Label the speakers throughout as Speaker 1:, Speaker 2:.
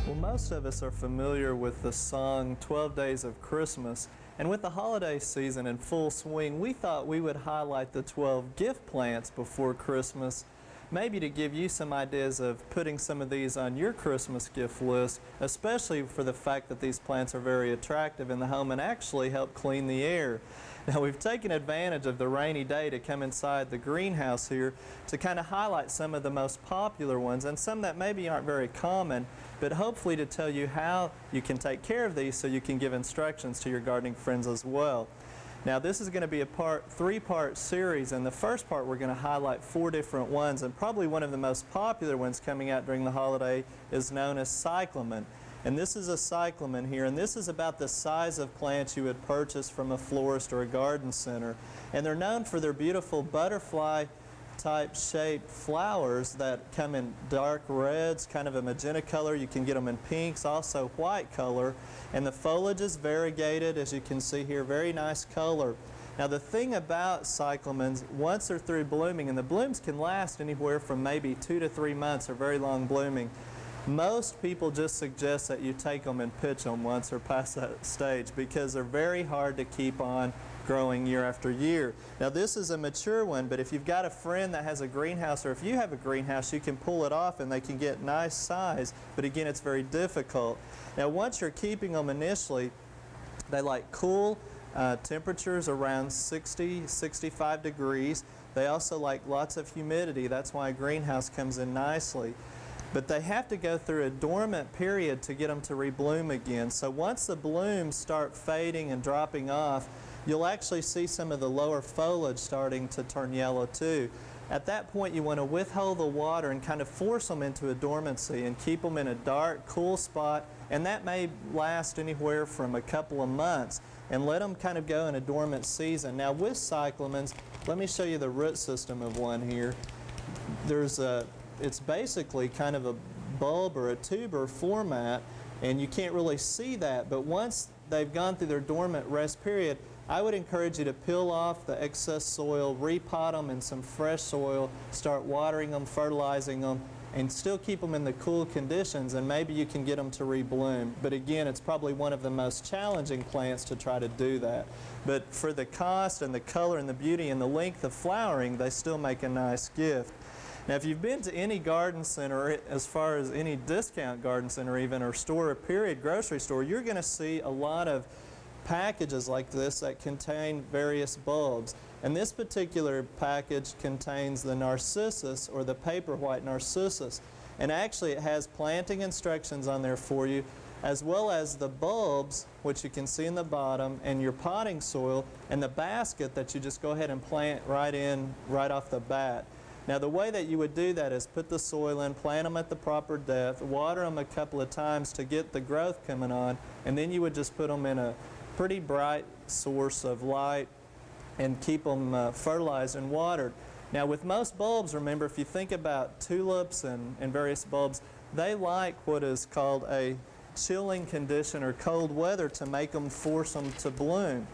Speaker 1: Well, most of us are familiar with the song 12 Days of Christmas, and with the holiday season in full swing, we thought we would highlight the 12 gift plants before Christmas, maybe to give you some ideas of putting some of these on your Christmas gift list, especially for the fact that these plants are very attractive in the home and actually help clean the air. Now, we've taken advantage of the rainy day to come inside the greenhouse here to kind of highlight some of the most popular ones and some that maybe aren't very common, but hopefully to tell you how you can take care of these so you can give instructions to your gardening friends as well. Now, this is going to be a three-part series, and the first part we're going to highlight 4 different ones, and probably one of the most popular ones coming out during the holiday is known as Cyclamen. And this is a cyclamen here, and this is about the size of plants you would purchase from a florist or a garden center. And they're known for their beautiful butterfly type shaped flowers that come in dark reds, kind of a magenta color. You can get them in pinks, also white color. And the foliage is variegated, as you can see here, very nice color. Now, the thing about cyclamens, once they're through blooming, and the blooms can last anywhere from maybe 2 to 3 months or very long blooming, most people just suggest that you take them and pitch them once they're past that stage because they're very hard to keep on growing year after year. Now, this is a mature one, but if you've got a friend that has a greenhouse, or if you have a greenhouse, you can pull it off and they can get nice size, but again, it's very difficult. Now, once you're keeping them initially, they like cool temperatures around 60, 65 degrees. They also like lots of humidity. That's why a greenhouse comes in nicely. But they have to go through a dormant period to get them to rebloom again. So once the blooms start fading and dropping off, you'll actually see some of the lower foliage starting to turn yellow too. At that point, you want to withhold the water and kind of force them into a dormancy and keep them in a dark, cool spot, and that may last anywhere from a couple of months, and let them kind of go in a dormant season. Now, with cyclamens, let me show you the root system of one here. It's basically kind of a bulb or a tuber format, and you can't really see that, but once they've gone through their dormant rest period, I would encourage you to peel off the excess soil, repot them in some fresh soil, start watering them, fertilizing them, and still keep them in the cool conditions, and maybe you can get them to rebloom. But again, it's probably one of the most challenging plants to try to do that. But for the cost and the color and the beauty and the length of flowering, they still make a nice gift. Now, if you've been to any garden center, as far as any discount garden center even, or store, or period grocery store, you're going to see a lot of packages like this that contain various bulbs. And this particular package contains the Narcissus, or the paper white Narcissus. And actually it has planting instructions on there for you, as well as the bulbs, which you can see in the bottom, and your potting soil, and the basket that you just go ahead and plant right off the bat. Now, the way that you would do that is put the soil in, plant them at the proper depth, water them a couple of times to get the growth coming on, and then you would just put them in a pretty bright source of light and keep them fertilized and watered. Now, with most bulbs, remember, if you think about tulips and various bulbs, they like what is called a chilling condition or cold weather to make them, force them to bloom.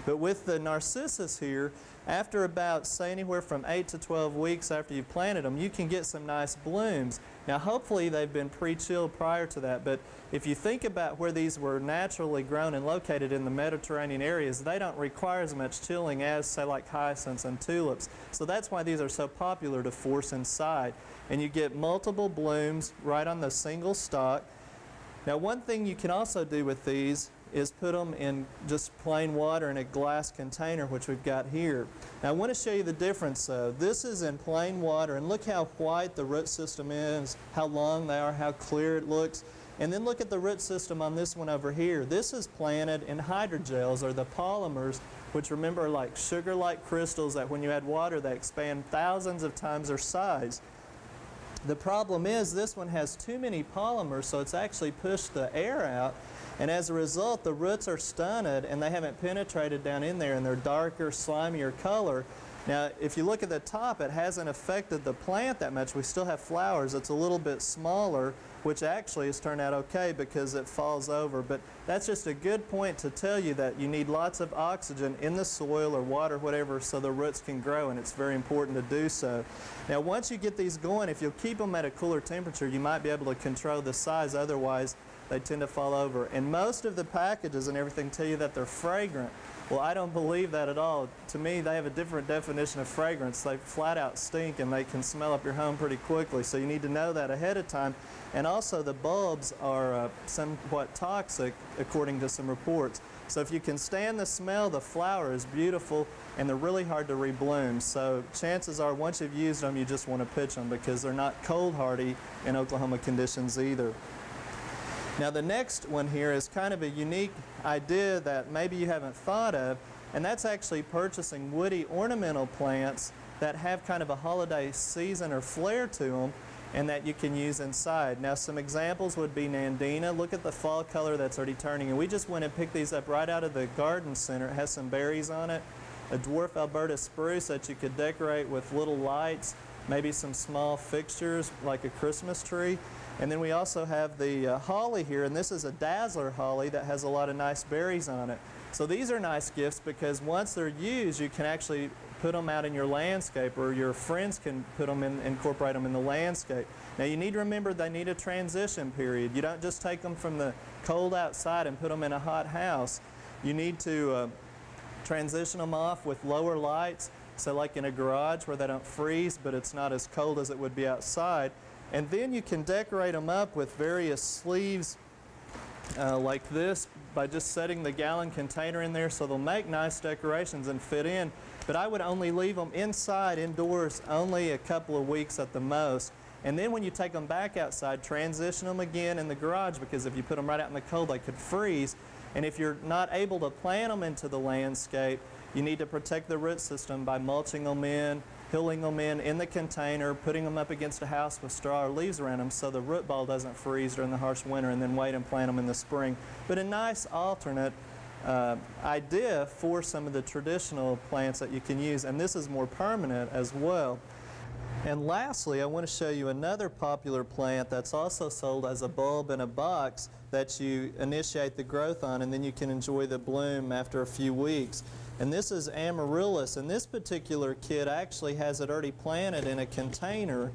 Speaker 1: But with the Narcissus here, after about, say, anywhere from 8 to 12 weeks after you've planted them, you can get some nice blooms. Now, hopefully they've been pre-chilled prior to that, but if you think about where these were naturally grown and located in the Mediterranean areas, they don't require as much chilling as, say, like hyacinths and tulips. So that's why these are so popular to force inside. And you get multiple blooms right on the single stalk. Now, one thing you can also do with these is put them in just plain water in a glass container, which we've got here. Now, I want to show you the difference though. This is in plain water, and look how white the root system is, how long they are, how clear it looks. And then look at the root system on this one over here. This is planted in hydrogels, or the polymers, which remember are like sugar-like crystals that when you add water, they expand thousands of times their size. The problem is this one has too many polymers, so it's actually pushed the air out, and as a result, the roots are stunted and they haven't penetrated down in there, and they're darker, slimier color. Now, if you look at the top, it hasn't affected the plant that much. We still have flowers. It's a little bit smaller, which actually has turned out okay because it falls over. But that's just a good point to tell you that you need lots of oxygen in the soil or water, whatever, so the roots can grow, and it's very important to do so. Now, once you get these going, if you'll keep them at a cooler temperature, you might be able to control the size. Otherwise, they tend to fall over. And most of the packages and everything tell you that they're fragrant. Well, I don't believe that at all. To me, they have a different definition of fragrance. They flat out stink, and they can smell up your home pretty quickly. So you need to know that ahead of time. And also, the bulbs are somewhat toxic, according to some reports. So if you can stand the smell, the flower is beautiful, and they're really hard to rebloom. So chances are, once you've used them, you just want to pitch them because they're not cold hardy in Oklahoma conditions either. Now, the next one here is kind of a unique idea that maybe you haven't thought of, and that's actually purchasing woody ornamental plants that have kind of a holiday season or flair to them and that you can use inside. Now, some examples would be Nandina. Look at the fall color that's already turning, and we just went and picked these up right out of the garden center. It has some berries on it. A dwarf Alberta spruce that you could decorate with little lights, maybe some small fixtures like a Christmas tree. And then we also have the holly here, and this is a dazzler holly that has a lot of nice berries on it. So these are nice gifts because once they're used, you can actually put them out in your landscape, or your friends can put them in, incorporate them in the landscape. Now you need to remember they need a transition period. You don't just take them from the cold outside and put them in a hot house. You need to transition them off with lower lights, so like in a garage where they don't freeze, but it's not as cold as it would be outside. And then you can decorate them up with various sleeves like this by just setting the gallon container in there, so they'll make nice decorations and fit in. But I would only leave them inside, indoors, only a couple of weeks at the most. And then when you take them back outside, transition them again in the garage, because if you put them right out in the cold, they could freeze. And if you're not able to plant them into the landscape, you need to protect the root system by mulching them in, hilling them in the container, putting them up against a house with straw or leaves around them so the root ball doesn't freeze during the harsh winter, and then wait and plant them in the spring. But a nice alternate idea for some of the traditional plants that you can use, and this is more permanent as well. And lastly, I want to show you another popular plant that's also sold as a bulb in a box that you initiate the growth on, and then you can enjoy the bloom after a few weeks. And this is amaryllis, and this particular kit actually has it already planted in a container,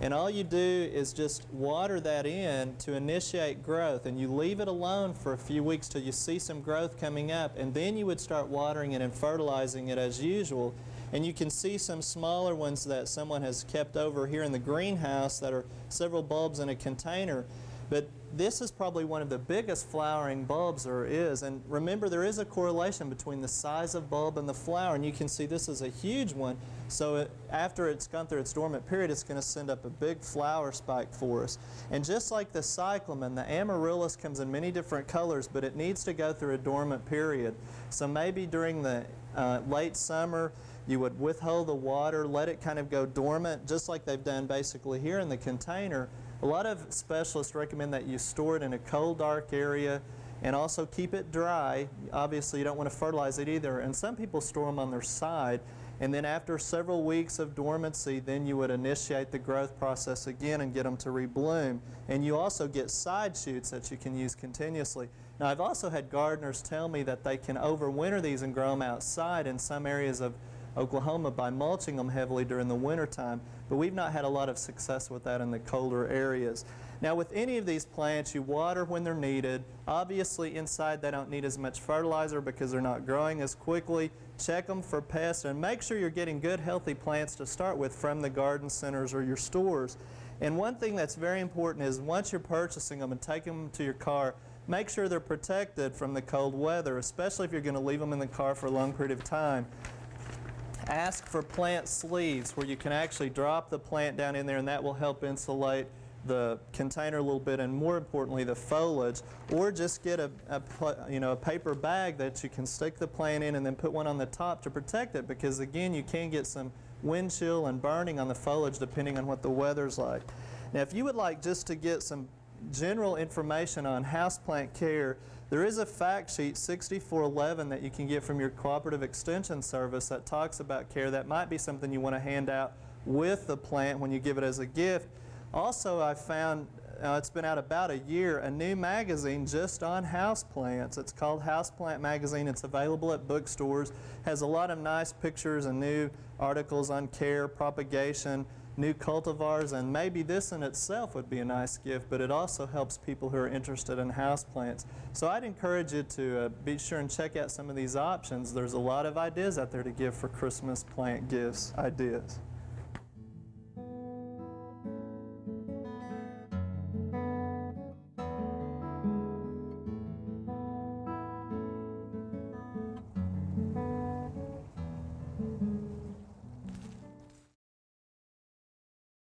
Speaker 1: and all you do is just water that in to initiate growth, and you leave it alone for a few weeks till you see some growth coming up, and then you would start watering it and fertilizing it as usual. And you can see some smaller ones that someone has kept over here in the greenhouse that are several bulbs in a container. But this is probably one of the biggest flowering bulbs there is. And remember, there is a correlation between the size of bulb and the flower. And you can see this is a huge one. So after it's gone through its dormant period, it's going to send up a big flower spike for us. And just like the cyclamen, the amaryllis comes in many different colors, but it needs to go through a dormant period. So maybe during the late summer, you would withhold the water, let it kind of go dormant, just like they've done basically here in the container. A lot of specialists recommend that you store it in a cold, dark area and also keep it dry. Obviously, you don't want to fertilize it either. And some people store them on their side. And then after several weeks of dormancy, then you would initiate the growth process again and get them to rebloom. And you also get side shoots that you can use continuously. Now, I've also had gardeners tell me that they can overwinter these and grow them outside in some areas of Oklahoma by mulching them heavily during the wintertime, but we've not had a lot of success with that in the colder areas. Now, with any of these plants, you water when they're needed. Obviously, inside they don't need as much fertilizer because they're not growing as quickly. Check them for pests and make sure you're getting good, healthy plants to start with from the garden centers or your stores. And one thing that's very important is once you're purchasing them and taking them to your car, make sure they're protected from the cold weather, especially if you're going to leave them in the car for a long period of time. Ask for plant sleeves where you can actually drop the plant down in there, and that will help insulate the container a little bit, and more importantly the foliage. Or just get a paper bag that you can stick the plant in and then put one on the top to protect it, because again you can get some wind chill and burning on the foliage depending on what the weather's like. Now, if you would like just to get some general information on houseplant care, there is a fact sheet 6411 that you can get from your cooperative extension service that talks about care. That might be something you want to hand out with the plant when you give it as a gift. Also, I found, it's been out about a year, a new magazine just on houseplants. It's called Houseplant Magazine. It's available at bookstores. Has a lot of nice pictures and new articles on care, propagation, new cultivars, and maybe this in itself would be a nice gift, but it also helps people who are interested in houseplants. So I'd encourage you to be sure and check out some of these options. There's a lot of ideas out there to give for Christmas plant gifts ideas.